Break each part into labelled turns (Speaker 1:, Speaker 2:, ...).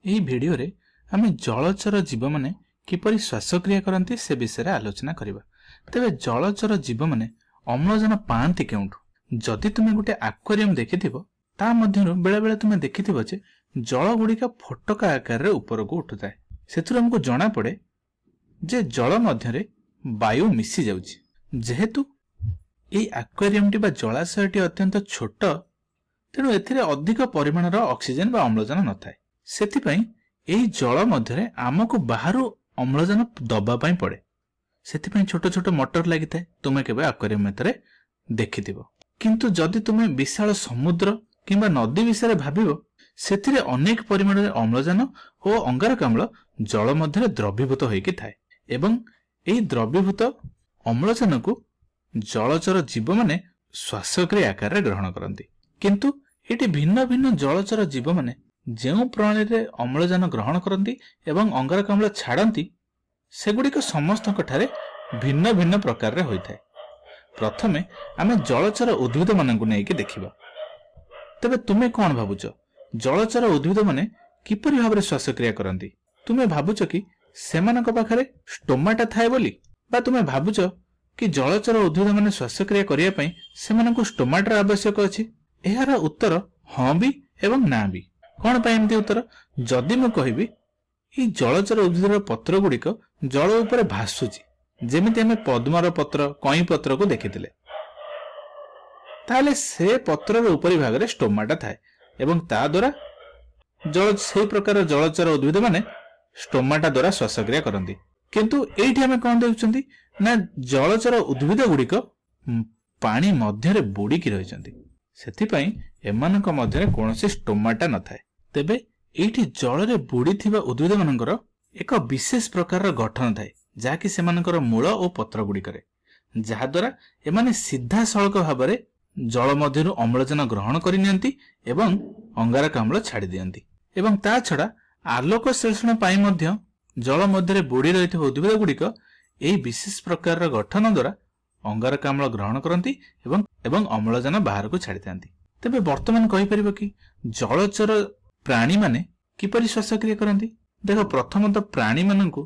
Speaker 1: ଏହି ଭିଡିଓରେ ଆମେ ଜଳଚର ଜୀବମାନେ କିପରି ଶ୍ୱାସକ୍ରିୟା କରନ୍ତି ସେ ବିଷୟରେ ଆଲୋଚନା କରିବା। ତେବେ ଜଳଚର ଜୀବମାନେ ଅମ୍ଳଜାନ ପାଆନ୍ତି କେଉଁଠୁ? ଯଦି ତୁମେ ଗୋଟେ ଆକ୍ୱାରିୟମ ଦେଖିଥିବ ତା ମଧ୍ୟରୁ ବେଳେବେଳେ ତୁମେ ଦେଖିଥିବ ଯେ ଜଳ ଗୁଡ଼ିକ ଫୋଟକା ଆକାରରେ ଉପରକୁ ଉଠୁଥାଏ। ସେଥିରୁ ଆମକୁ ଜଣା ପଡେ ଯେ ଜଳ ମଧ୍ୟରେ ବାୟୁ ମିଶି ଯାଉଛି। ଯେହେତୁ ଏହି ଆକ୍ୱାରିୟମଟି ବା ଜଳାଶୟଟି ଅତ୍ୟନ୍ତ ଛୋଟ, ତେଣୁ ଏଥିରେ ଅଧିକ ପରିମାଣର ଅକ୍ସିଜେନ ବା ଅମ୍ଳଜାନ ନଥାଏ। ସେଥିପାଇଁ ଏହି ଜଳ ମଧ୍ୟରେ ଆମକୁ ବାହାରୁ ଅମ୍ଳଜାନ ଦବା ପାଇଁ ପଡେ। ସେଥିପାଇଁ ଛୋଟ ଛୋଟ ମଟର ଲାଗିଥାଏ। ତୁମେ କେବେ ଆକ୍ୱାରିୟମ ଭିତରେ ଦେଖିଥିବ। କିନ୍ତୁ ଯଦି ତୁମେ ବିଶାଳ ସମୁଦ୍ର କିମ୍ବା ନଦୀ ବିଷୟରେ ଭାବିବ, ସେଥିରେ ଅନେକ ପରିମାଣରେ ଅମ୍ଳଜାନ ଓ ଅଙ୍ଗାରକାମ୍ଳ ଜଳ ମଧ୍ୟରେ ଦ୍ରବୀଭୂତ ହୋଇକି ଥାଏ ଏବଂ ଏହି ଦ୍ରବୀଭୂତ ଅମ୍ଳଜାନକୁ ଜଳଚର ଜୀବମାନେ ଶ୍ୱାସକ୍ରିୟା ଆକାରରେ ଗ୍ରହଣ କରନ୍ତି। କିନ୍ତୁ ଏଠି ଭିନ୍ନ ଭିନ୍ନ ଜଳଚର ଜୀବମାନେ ଯେଉଁ ପ୍ରଣାଳୀରେ ଅମ୍ଳଜାନ ଗ୍ରହଣ କରନ୍ତି ଏବଂ ଅଙ୍ଗାରକାମ୍ଳ ଛାଡନ୍ତି, ସେଗୁଡିକ ସମସ୍ତଙ୍କ ଠାରେ ଭିନ୍ନ ଭିନ୍ନ ପ୍ରକାରରେ ହୋଇଥାଏ। ପ୍ରଥମେ ଆମେ ଜଳଚର ଉଦ୍ଭିଦ ମାନଙ୍କୁ ନେଇକି ଦେଖିବା। ତେବେ ତୁମେ କଣ ଭାବୁଛ, ଜଳଚର ଉଦ୍ଭିଦ ମାନେ କିପରି ଭାବରେ ଶ୍ୱାସକ୍ରିୟା କରନ୍ତି? ତୁମେ ଭାବୁଛ କି ସେମାନଙ୍କ ପାଖରେ ଷ୍ଟୋମାଟା ଥାଏ ବୋଲି, ବା ତୁମେ ଭାବୁଛ କି ଜଳଚର ଉଦ୍ଭିଦ ମାନେ ଶ୍ୱାସକ୍ରିୟା କରିବା ପାଇଁ ସେମାନଙ୍କୁ ଷ୍ଟୋମାଟାର ଆବଶ୍ୟକ ଅଛି? ଏହାର ଉତ୍ତର ହଁ ବି ଏବଂ ନା ବି। କଣ ପାଇଁ ଏମିତି ଉତ୍ତର? ଯଦି ମୁଁ କହିବି ଏହି ଜଳଚର ଉଦ୍ଭିଦର ପତ୍ର ଗୁଡିକ ଜଳ ଉପରେ ଭାସୁଛି, ଯେମିତି ଆମେ ପଦ୍ମର ପତ୍ର, କଇଁ ପତ୍ରକୁ ଦେଖିଥିଲେ, ତାହେଲେ ସେ ପତ୍ରର ଉପରି ଭାଗରେ ଷ୍ଟୋମାଟା ଥାଏ ଏବଂ ତା ଦ୍ୱାରା ସେହି ପ୍ରକାର ଜଳଚର ଉଦ୍ଭିଦ ମାନେ ଷ୍ଟୋମାଟା ଦ୍ୱାରା ଶ୍ୱାସକ୍ରିୟା କରନ୍ତି। କିନ୍ତୁ ଏଇଠି ଆମେ କଣ ଦେଖୁଛନ୍ତି ନା ଜଳଚର ଉଦ୍ଭିଦ ଗୁଡିକ ପାଣି ମଧ୍ୟରେ ବୁଡିକି ରହିଛନ୍ତି। ସେଥିପାଇଁ ଏମାନଙ୍କ ମଧ୍ୟରେ କୌଣସି ଷ୍ଟୋମାଟା ନଥାଏ। ତେବେ ଏଇଠି ଜଳରେ ବୁଡିଥିବା ଉଦ୍ଭିଦ ମାନଙ୍କର ଏକ ବିଶେଷ ପ୍ରକାରର ଗଠନ ଥାଏ, ଯାହାକି ସେମାନଙ୍କର ମୂଳ ଓ ପତ୍ର ଗୁଡିକରେ, ଯାହାଦ୍ୱାରା ଏମାନେ ସିଧାସଳଖ ଭାବରେ ଜଳ ମଧ୍ୟରୁ ଅମ୍ଳଜାନ ଗ୍ରହଣ କରିନିଅନ୍ତି ଏବଂ ଅଙ୍ଗାରକାମ୍ଳ ଛାଡି ଦିଅନ୍ତି। ଏବଂ ତା ଛଡା ଆଲୋକ ଶ୍ଳେଷଣ ପାଇଁ ମଧ୍ୟ ଜଳ ମଧ୍ୟରେ ବୁଡି ରହିଥିବା ଉଦ୍ଭିଦ ଗୁଡିକ ଏହି ବିଶେଷ ପ୍ରକାରର ଗଠନ ଦ୍ୱାରା ଅଙ୍ଗାରକାମ୍ଳ ଗ୍ରହଣ କରନ୍ତି ଏବଂ ଅମ୍ଳଜାନ ବାହାରକୁ ଛାଡିଥାନ୍ତି। ତେବେ ବର୍ତ୍ତମାନ କହିପାରିବ କି ଜଳଚର ପ୍ରାଣୀ ମାନେ କିପରି ଶ୍ୱାସକ୍ରିୟା କରନ୍ତି? ଦେଖ, ପ୍ରଥମତଃ ପ୍ରାଣୀ ମାନଙ୍କୁ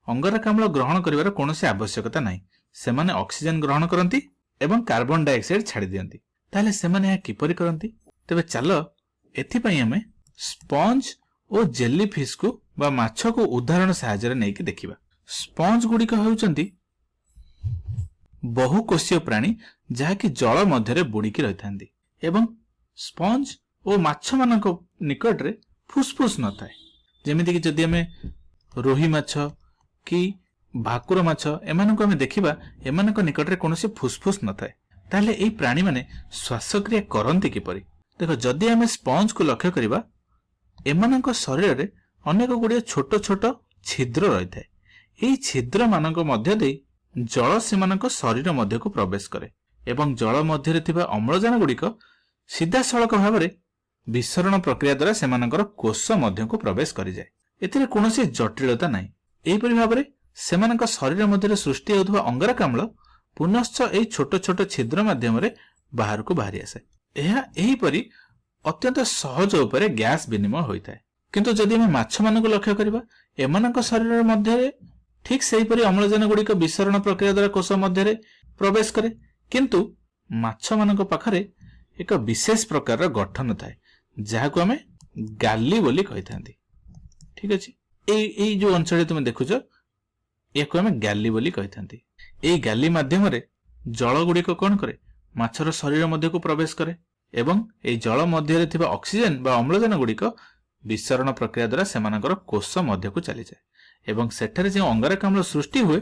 Speaker 1: ଅଙ୍ଗାରକାମ୍ଳ ଗ୍ରହଣ କରିବାର କୌଣସି ଆବଶ୍ୟକତା ନାହିଁ। ସେମାନେ ଅକ୍ସିଜେନ ଗ୍ରହଣ କରନ୍ତି ଏବଂ କାର୍ବନ ଡାଇଅକ୍ସାଇଡ ଛାଡି ଦିଅନ୍ତି। ତାହେଲେ ସେମାନେ ଏହା କିପରି କରନ୍ତି? ତେବେ ଚାଲ ଏଥିପାଇଁ ଆମେ ସ୍ପଞ୍ଜ ଓ ଜେଲି ଫିଶକୁ ବା ମାଛକୁ ଉଦାହରଣ ସାହାଯ୍ୟରେ ନେଇକି ଦେଖିବା। ସ୍ପଞ୍ଜ ଗୁଡିକ ହେଉଛନ୍ତି ବହୁକୋଷୀୟ ପ୍ରାଣୀ, ଯାହାକି ଜଳ ମଧ୍ୟରେ ବୁଡିକି ରହିଥାନ୍ତି ଏବଂ ସ୍ପଞ୍ଜ ଓ ମାଛ ମାନଙ୍କ ନିକଟରେ ଫୁସଫୁସ ନଥାଏ। ଯେମିତିକି ଯଦି ଆମେ ରୋହି ମାଛ କି ଭାକୁର ମାଛ ଏମାନଙ୍କୁ ଆମେ ଦେଖିବା, ଏମାନଙ୍କ ନିକଟରେ କୌଣସି ଫୁସଫୁସ ନଥାଏ। ତାହେଲେ ଏହି ପ୍ରାଣୀ ମାନେ ଶ୍ୱାସକ୍ରିୟା କରନ୍ତି କିପରି? ଦେଖ, ଯଦି ଆମେ ସ୍ପଞ୍ଜକୁ ଲକ୍ଷ୍ୟ କରିବା, ଏମାନଙ୍କ ଶରୀରରେ ଅନେକ ଗୁଡ଼ିଏ ଛୋଟ ଛୋଟ ଛିଦ୍ର ରହିଥାଏ। ଏହି ଛିଦ୍ର ମାନଙ୍କ ମଧ୍ୟ ଦେଇ ଜଳ ସେମାନଙ୍କ ଶରୀର ମଧ୍ୟକୁ ପ୍ରବେଶ କରେ ଏବଂ ଜଳ ମଧ୍ୟରେ ଥିବା ଅମ୍ଳଜାନ ଗୁଡିକ ସିଧାସଳଖ ଭାବରେ ବିସରଣ ପ୍ରକ୍ରିୟା ଦ୍ୱାରା ସେମାନଙ୍କର କୋଷ ମଧ୍ୟକୁ ପ୍ରବେଶ କରିଯାଏ। ଏଥିରେ କୌଣସି ଜଟିଳତା ନାହିଁ। ଏହିପରି ଭାବରେ ସେମାନଙ୍କ ଶରୀର ମଧ୍ୟରେ ସୃଷ୍ଟି ହେଉଥିବା ଅଙ୍ଗାରକାମ୍ଳ ପୁନଶ୍ଚ ଏହି ଛୋଟ ଛୋଟ ଛିଦ୍ର ମାଧ୍ୟମରେ ବାହାରକୁ ବାହାରି ଆସେ। ଏହା ଏହିପରି ଅତ୍ୟନ୍ତ ସହଜ ଉପରେ ଗ୍ୟାସ ବିନିମୟ ହୋଇଥାଏ। କିନ୍ତୁ ଯଦି ଆମେ ମାଛ ମାନଙ୍କୁ ଲକ୍ଷ୍ୟ କରିବା, ଏମାନଙ୍କ ଶରୀର ମଧ୍ୟରେ ଠିକ ସେହିପରି ଅମ୍ଳଜାନ ଗୁଡିକ ବିସରଣ ପ୍ରକ୍ରିୟା ଦ୍ୱାରା କୋଷ ମଧ୍ୟରେ ପ୍ରବେଶ କରେ, କିନ୍ତୁ ମାଛ ମାନଙ୍କ ପାଖରେ ଏକ ବିଶେଷ ପ୍ରକାରର ଗଠନ ଥାଏ, ଯାହାକୁ ଆମେ ଗାଲି ବୋଲି କହିଥାନ୍ତି। ଠିକ ଅଛି, ଏଇ ଯୋଉ ଅଞ୍ଚଳରେ ତୁମେ ଦେଖୁଛ, ଏହାକୁ ଆମେ ଗାଲି ବୋଲି କହିଥାନ୍ତି। ଏହି ଗାଲି ମାଧ୍ୟମରେ ଜଳ ଗୁଡିକ କଣ କରେ? ମାଛର ଶରୀର ମଧ୍ୟକୁ ପ୍ରବେଶ କରେ ଏବଂ ଏହି ଜଳ ମଧ୍ୟରେ ଥିବା ଅକ୍ସିଜେନ ବା ଅମ୍ଳଜାନ ଗୁଡିକ ବିସରଣ ପ୍ରକ୍ରିୟା ଦ୍ୱାରା ସେମାନଙ୍କର କୋଷ ମଧ୍ୟକୁ ଚାଲିଯାଏ ଏବଂ ସେଠାରେ ଯେଉଁ ଅଙ୍ଗାରକାମ୍ଳ ସୃଷ୍ଟି ହୁଏ,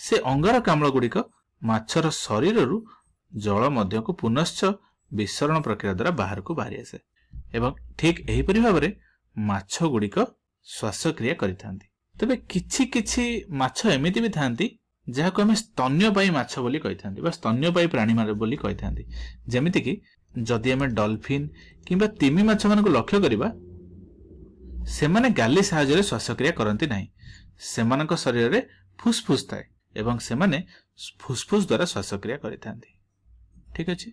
Speaker 1: ସେ ଅଙ୍ଗାରକାମ୍ଳ ଗୁଡିକ ମାଛର ଶରୀରରୁ ଜଳ ମଧ୍ୟକୁ ପୁନଶ୍ଚ ବିସରଣ ପ୍ରକ୍ରିୟା ଦ୍ୱାରା ବାହାରକୁ ବାହାରି ଆସେ ଏବଂ ଠିକ ଏହିପରି ଭାବରେ ମାଛ ଗୁଡିକ ଶ୍ୱାସକ୍ରିୟା କରିଥାନ୍ତି। ତେବେ କିଛି କିଛି ମାଛ ଏମିତି ବି ଥାନ୍ତି ଯାହାକୁ ଆମେ ସ୍ତନ୍ୟପାୟୀ ମାଛ ବୋଲି କହିଥାନ୍ତି ବା ସ୍ତନ୍ୟପାୟୀ ପ୍ରାଣୀ ବୋଲି କହିଥାନ୍ତି। ଯେମିତିକି ଯଦି ଆମେ ଡଲଫିନ କିମ୍ବା ତିମି ମାଛ ମାନଙ୍କୁ ଲକ୍ଷ୍ୟ କରିବା, ସେମାନେ ଗାଲି ସାହାଯ୍ୟରେ ଶ୍ୱାସକ୍ରିୟା କରନ୍ତି ନାହିଁ। ସେମାନଙ୍କ ଶରୀରରେ ଫୁସଫୁସ ଥାଏ ଏବଂ ସେମାନେ ଫୁସଫୁସ ଦ୍ୱାରା ଶ୍ୱାସକ୍ରିୟା କରିଥାନ୍ତି। ଠିକ ଅଛି।